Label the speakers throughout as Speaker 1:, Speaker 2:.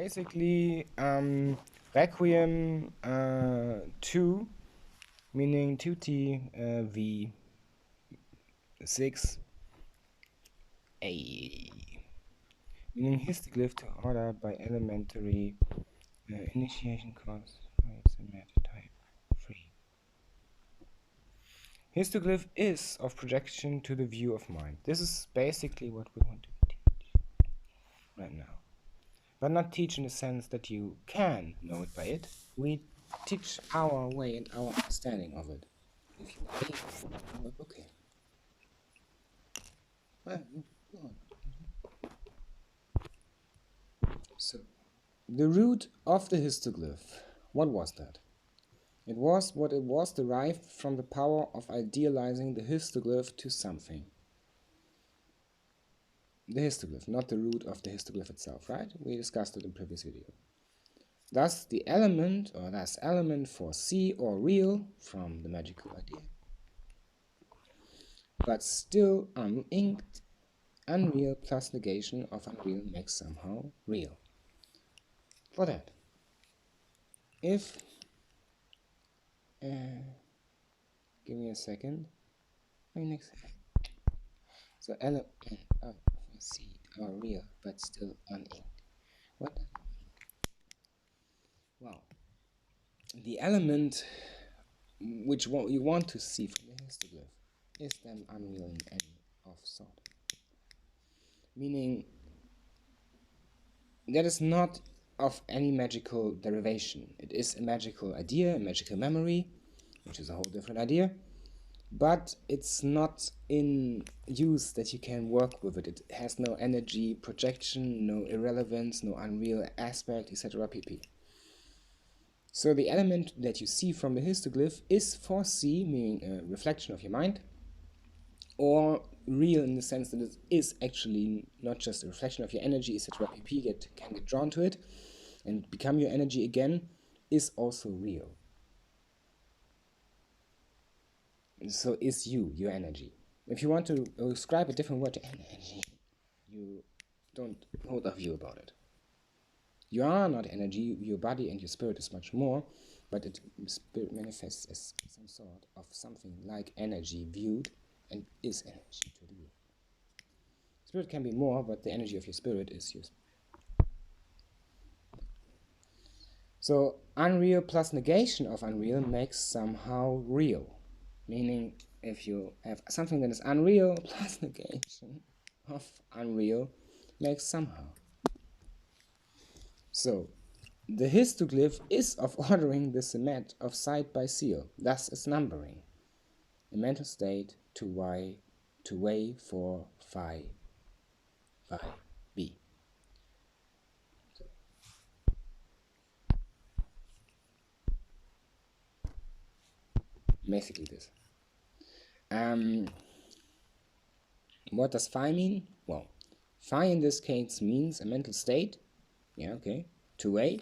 Speaker 1: basically Requiem 2, meaning II.T V6 A, meaning histoglyph to order by elementary initiation course type 3. Histoglyph is of projection to the view of mind. This is basically what we want to teach right now. But not teach in the sense that you can know it by it. We teach our way and our understanding of it. If you like, okay. Well, go on. So, the root of the histoglyph, what was that? It was what it was derived from the power of idealizing the histoglyph to something. The histoglyph, not the root of the histoglyph itself, right? We discussed it in the previous video. Thus, the element, or thus element for C or real from the magical idea, but still uninked, unreal plus negation of unreal makes somehow real. For that, if give me a second. Next. So element of C are real but still uninked. What? Well, the element which you want to see from the histoglyph is then unreal in any of sort. Meaning that is not of any magical derivation. It is a magical idea, a magical memory, which is a whole different idea, but it's not in use that you can work with it. It has no energy projection, no irrelevance, no unreal aspect, etc. pp. So the element that you see from the histoglyph is for C, meaning a reflection of your mind, or real in the sense that it is actually not just a reflection of your energy, etc. pp. Can get drawn to it and become your energy again, is also real. So is you, your energy. If you want to ascribe a different word to energy, you don't hold a view about it. You are not energy, your body and your spirit is much more, but spirit manifests as some sort of something like energy viewed and is energy to you. Spirit can be more, but the energy of your spirit is your spirit. So unreal plus negation of unreal makes somehow real. Meaning if you have something that is unreal plus negation of unreal makes somehow. So the histoglyph is of ordering the semet of sight by seal, thus is numbering. A mental state to way for phi b. Basically this. What does phi mean? Well, phi in this case means a mental state. Yeah, okay. To way.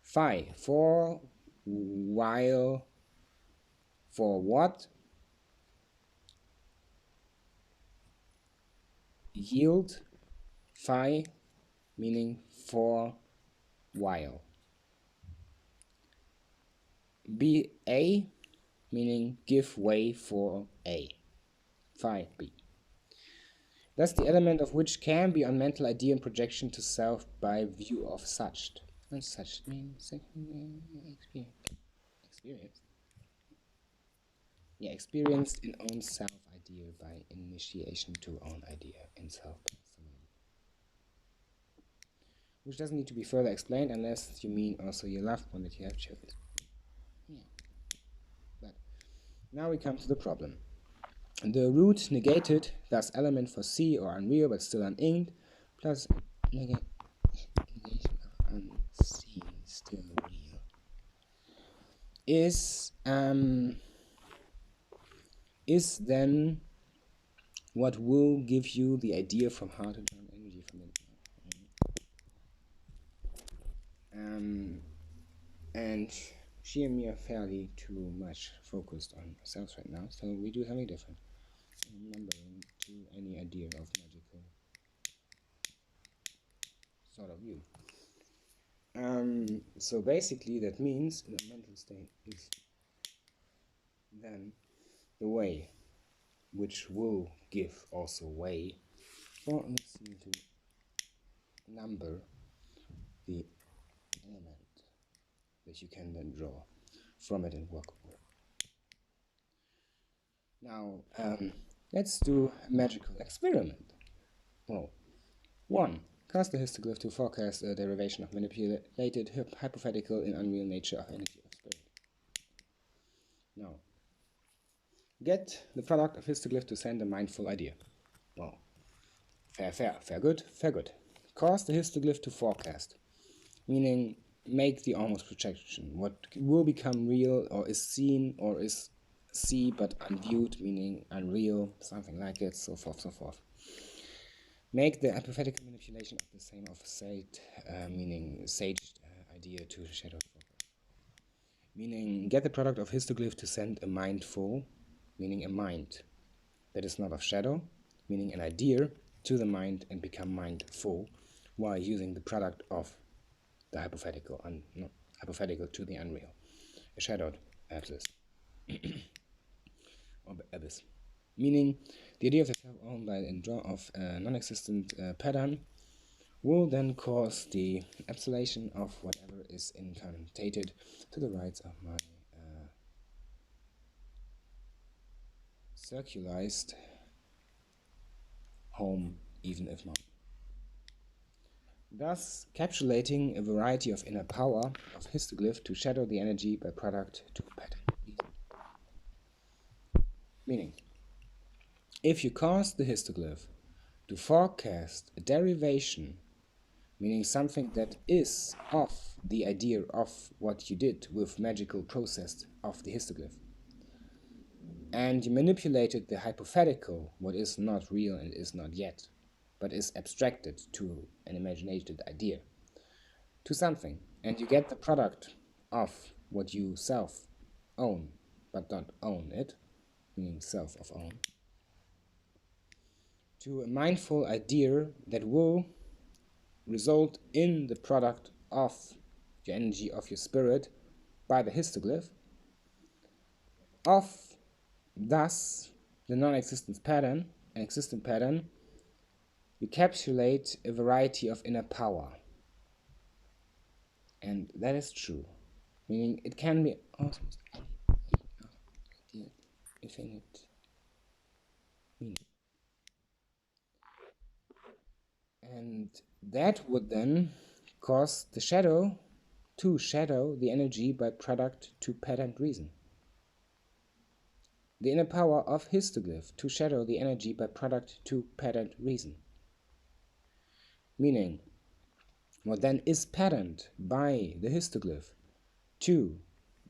Speaker 1: Phi for while, for what? Yield. Phi meaning for while. Be A meaning give way for A. Phi B. Thus the element of which can be on mental idea and projection to self by view of such. And such means experience. Yeah, experienced in own self idea by initiation to own idea in self. Which doesn't need to be further explained unless you mean also your loved one that you have chosen. Yeah. But now we come to the problem. The root negated, thus element for C or unreal but still uninked, plus negation of unseen, still real, is then what will give you the idea from how to draw energy from it. And she and me are fairly too much focused on ourselves right now, so we do something different. Remembering to any idea of magical sort of view. So basically that means in a mental state is then the way which will give also way for let's see to number the element that you can then draw from it and work with. Now let's do a magical experiment. Well, 1. Cast a histoglyph to forecast a derivation of manipulated hypothetical in unreal nature of energy of spirit. Now, get the product of histoglyph to send a mindful idea. Well, fair good. Cast the histoglyph to forecast, meaning make the almost projection. What will become real or is seen or is but unviewed, meaning unreal, something like it, so forth, so forth. Make the hypothetical manipulation of the same of sage, meaning sage idea to shadow focus. Meaning get the product of histoglyph to send a mindful, meaning a mind that is not of shadow, meaning an idea to the mind and become mindful while using the product of the hypothetical, hypothetical to the unreal, a shadowed abyss. Or abyss. Meaning the idea of the self owned by the draw of a non-existent pattern will then cause the absolution of whatever is incantated to the rights of my circularized home, even if not. Thus, capsulating a variety of inner power of histoglyph to shadow the energy by product to pattern. Meaning, if you cast the histoglyph to forecast a derivation, meaning something that is of the idea of what you did with magical process of the histoglyph, and you manipulated the hypothetical, what is not real and is not yet, but is abstracted to an imaginated idea, to something, and you get the product of what you self own, but don't own it, meaning self of own, to a mindful idea that will result in the product of your energy of your spirit by the histoglyph, of thus the non-existent pattern, an existent pattern, you capsulate a variety of inner power. And that is true, meaning it can be almost infinite meaning. And that would then cause the shadow to shadow the energy by product to patterned reason. The inner power of histoglyph to shadow the energy by product to patterned reason. Meaning, what then is patterned by the histoglyph to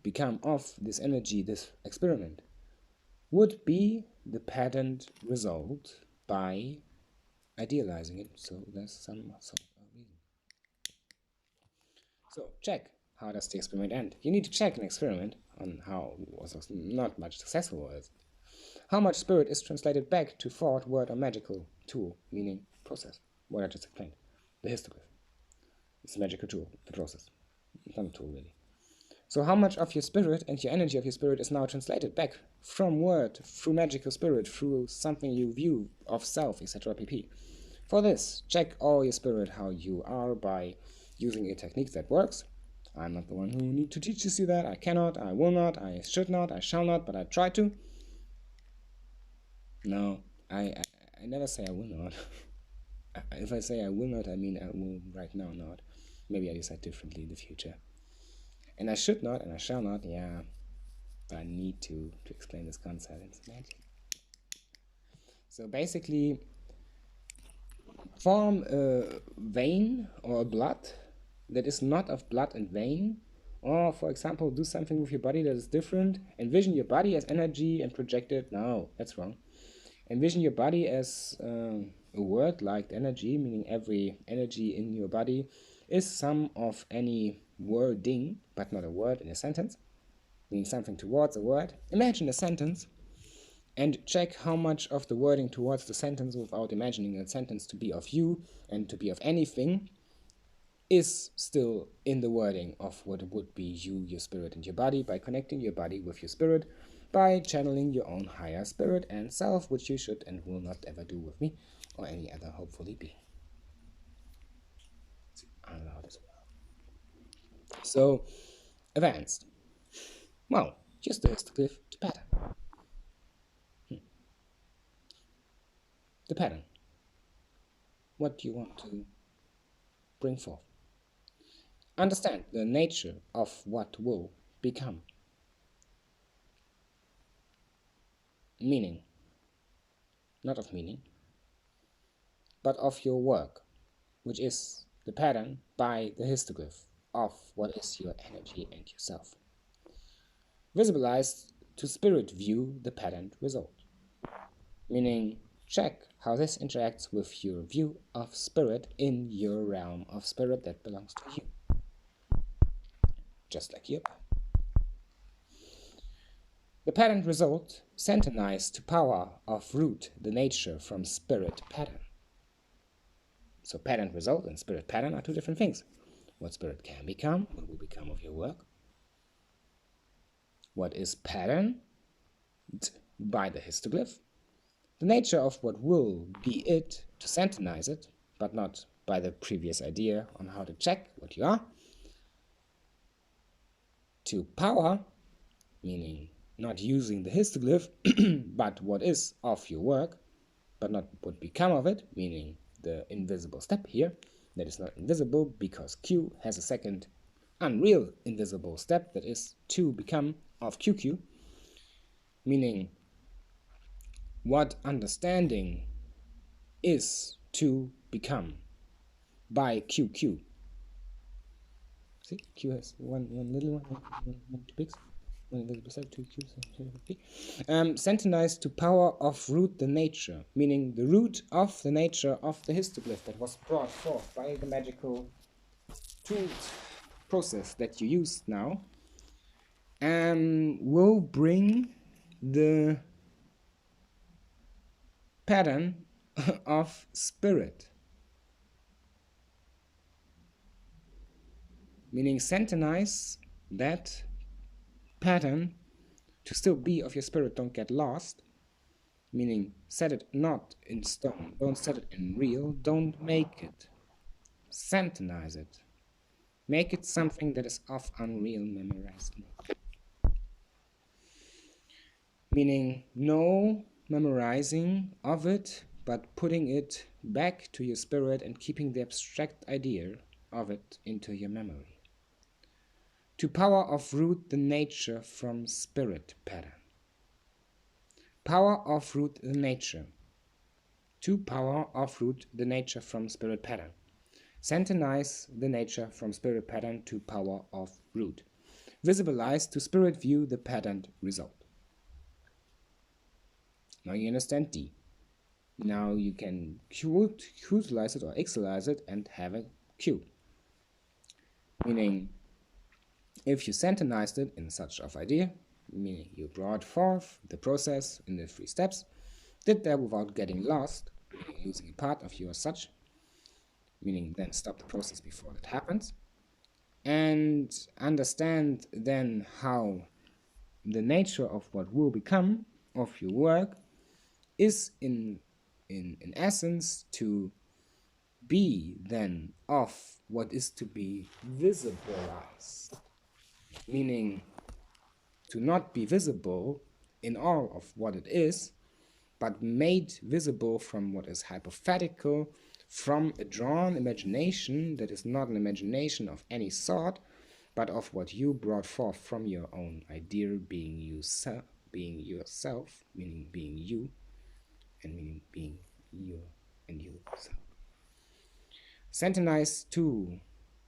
Speaker 1: become of this energy, this experiment, would be the patterned result by idealizing it. So there's some sort of reason. So check, how does the experiment end? You need to check an experiment on how it was not much successful was. How much spirit is translated back to thought, word, or magical tool, meaning process, what I just explained, the histoglyph. It's a magical tool, the process. It's not a tool, really. So how much of your spirit and your energy of your spirit is now translated back from word, through magical spirit, through something you view of self, etc. pp. For this, check all your spirit, how you are, by using a technique that works. I'm not the one who need to teach you that. I cannot, I will not, I should not, I shall not, but I try to. No, I never say I will not. If I say I will not, I mean I will right now not. Maybe I decide differently in the future. And I should not, and I shall not, yeah. But I need to explain this concept. It's magic. So basically, form a vein or a blood that is not of blood and vein. Or, for example, do something with your body that is different. Envision your body as energy and project it. No, that's wrong. Envision your body as a word like energy, meaning every energy in your body is some of any wording, but not a word in a sentence, meaning something towards a word. Imagine a sentence and check how much of the wording towards the sentence, without imagining that sentence to be of you and to be of anything, is still in the wording of what would be you, your spirit, and your body, by connecting your body with your spirit, by channeling your own higher spirit and self, which you should and will not ever do with me or any other, hopefully, being. It's allowed as well. So, advanced. Well, just the glyph to pattern. The pattern. What do you want to bring forth? Understand the nature of what will become. Meaning, not of meaning, but of your work, which is the pattern by the histoglyph of what is your energy and yourself. Visualize to spirit view the patterned result. Meaning, check how this interacts with your view of spirit in your realm of spirit that belongs to you. Just like your pattern. The patterned result synchronized to power of root the nature from spirit pattern. So patterned result and spirit pattern are two different things. What spirit can become, what will become of your work. What is patterned by the histoglyph. The nature of what will be it to synchronize it, but not by the previous idea on how to check what you are. To power, meaning not using the histoglyph, but what is of your work, but not what become of it, meaning the invisible step here, that is not invisible because Q has a second unreal invisible step that is to become of QQ, meaning what understanding is to become by QQ. See, Q has one little one two bigs, one invisible step, two Qs, synchronized to power of root the nature, meaning the root of the nature of the histoglyph that was brought forth by the magical II.T process that you use now, will bring the pattern of spirit, meaning synchronize that pattern to still be of your spirit. Don't get lost, meaning set it not in stone, don't set it in real, don't make it, synchronize it, make it something that is of unreal memorizing, meaning no memorizing of it, but putting it back to your spirit and keeping the abstract idea of it into your memory. To power of root the nature from spirit pattern. Power of root the nature. To power of root the nature from spirit pattern. Synchronize the nature from spirit pattern to power of root. Visualize to spirit view the patterned result. Now you understand D. Now you can utilize it or xalize it and have a Q. Meaning, if you synchronized it in such of idea, meaning you brought forth the process in the 3 steps, did that without getting lost, using a part of you as such, meaning then stop the process before that happens, and understand then how the nature of what will become of your work is in essence to be then of what is to be visibilized, meaning to not be visible in all of what it is, but made visible from what is hypothetical, from a drawn imagination that is not an imagination of any sort, but of what you brought forth from your own idea, being yourself, meaning being you, and meaning being you and yourself. Synchronize to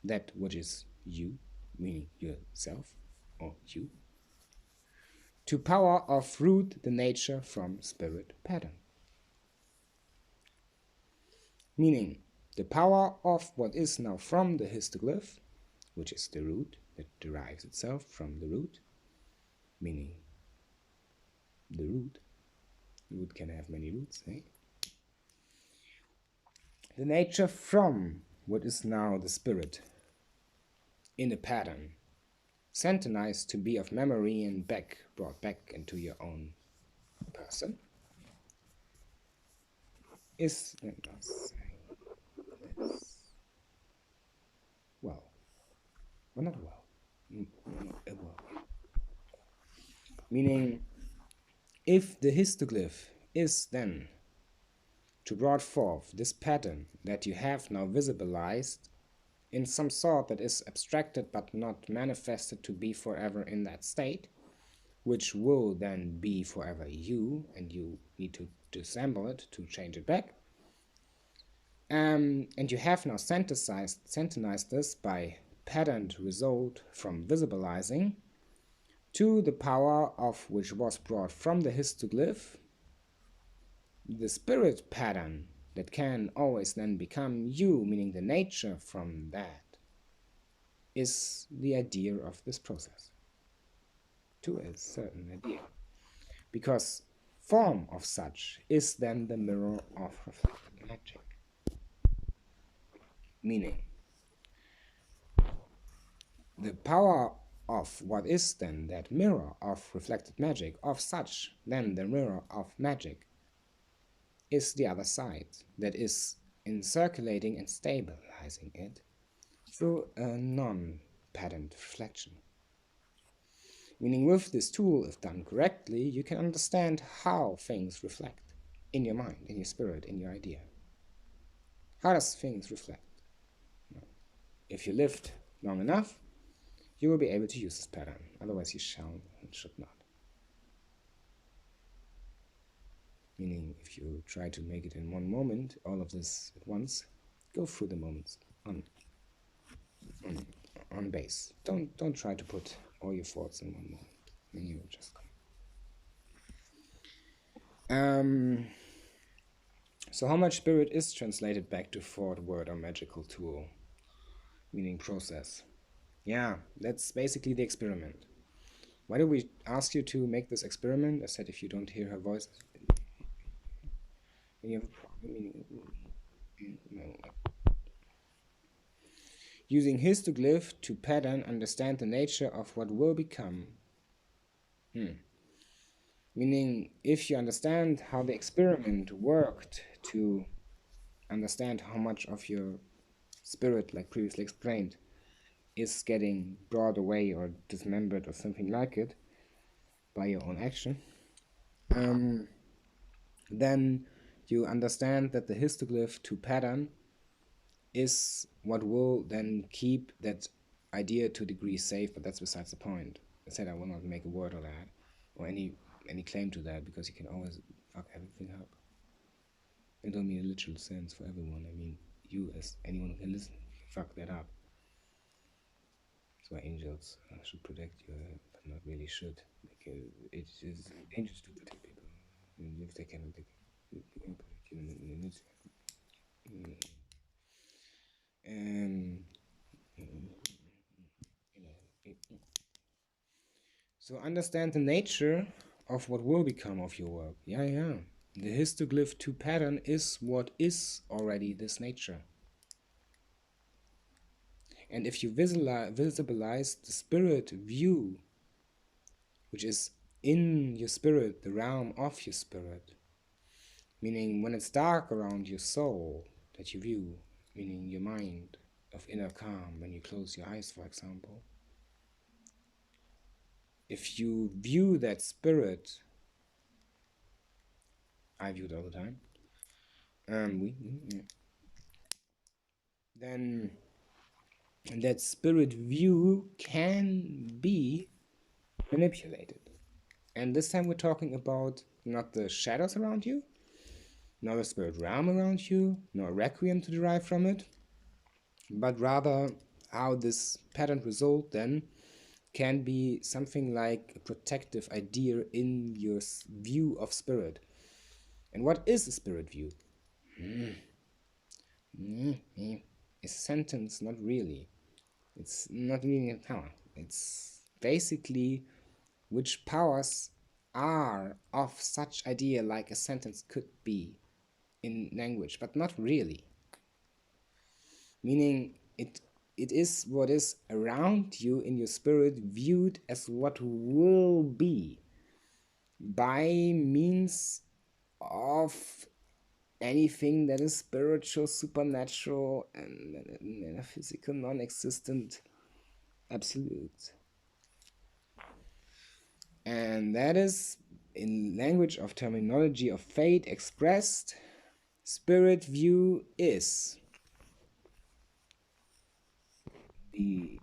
Speaker 1: that which is you, meaning yourself or you, to power of root the nature from spirit pattern. Meaning the power of what is now from the histoglyph, which is the root that derives itself from the root, meaning the root. The root can have many roots, eh? The nature from what is now the spirit in a pattern, sentenized to be of memory and brought back into your own person, is, let us say this, well, not well, well. Meaning, if the histoglyph is then to brought forth this pattern that you have now visibilized in some sort that is abstracted but not manifested to be forever in that state, which will then be forever you, and you need to disassemble it to change it back. And you have now synthesized this by patterned result from visibilizing to the power of which was brought from the histoglyph, the spirit pattern that can always then become you, meaning the nature from that, is the idea of this process, to a certain idea. Because form of such is then the mirror of reflected magic. Meaning, the power of what is then that mirror of reflected magic, of such then the mirror of magic, is the other side that is encirculating and stabilizing it through a non-patterned reflection. Meaning, with this tool, if done correctly, you can understand how things reflect in your mind, in your spirit, in your idea. How does things reflect? If you lived long enough, you will be able to use this pattern. Otherwise, you shall and should not. Meaning, if you try to make it in one moment, all of this at once, go through the moments on base. Don't try to put all your thoughts in one moment. Then you will just come. So how much spirit is translated back to thought, word, or magical tool? Meaning process. Yeah, that's basically the experiment. Why do we ask you to make this experiment? I said if you don't hear her voice, then you have a problem. Using histoglyph to pattern, understand the nature of what will become. Meaning, if you understand how the experiment worked to understand how much of your spirit, like previously explained, is getting brought away or dismembered or something like it by your own action, then you understand that the histoglyph to pattern is what will then keep that idea to a degree safe, but that's besides the point. I said I will not make a word of that or any claim to that, because you can always fuck everything up. I don't mean a literal sense for everyone. I mean you, as anyone who can listen, fuck that up. That's why angels should protect you, but not really should. Like, it is angels to protect people. And if they cannot, they can protect you in this. So understand the nature of what will become of your work. Yeah. The histoglyph to pattern is what is already this nature. And if you visibilize the spirit view, which is in your spirit, the realm of your spirit, meaning when it's dark around your soul that you view, meaning your mind of inner calm, when you close your eyes, for example, if you view that spirit, I view it all the time, then that spirit view can be manipulated. And this time we're talking about not the shadows around you, nor the spirit realm around you, nor Requium to derive from it, but rather how this patterned result then can be something like a protective idea in your view of spirit. And what is a spirit view? A sentence, not really. It's not really a power. It's basically which powers are of such idea like a sentence could be in language, but not really. meaning it is what is around you in your spirit, viewed as what will be by means of anything that is spiritual, supernatural, and metaphysical, non-existent, absolute. And that is, in language of terminology of fate expressed, spirit view is the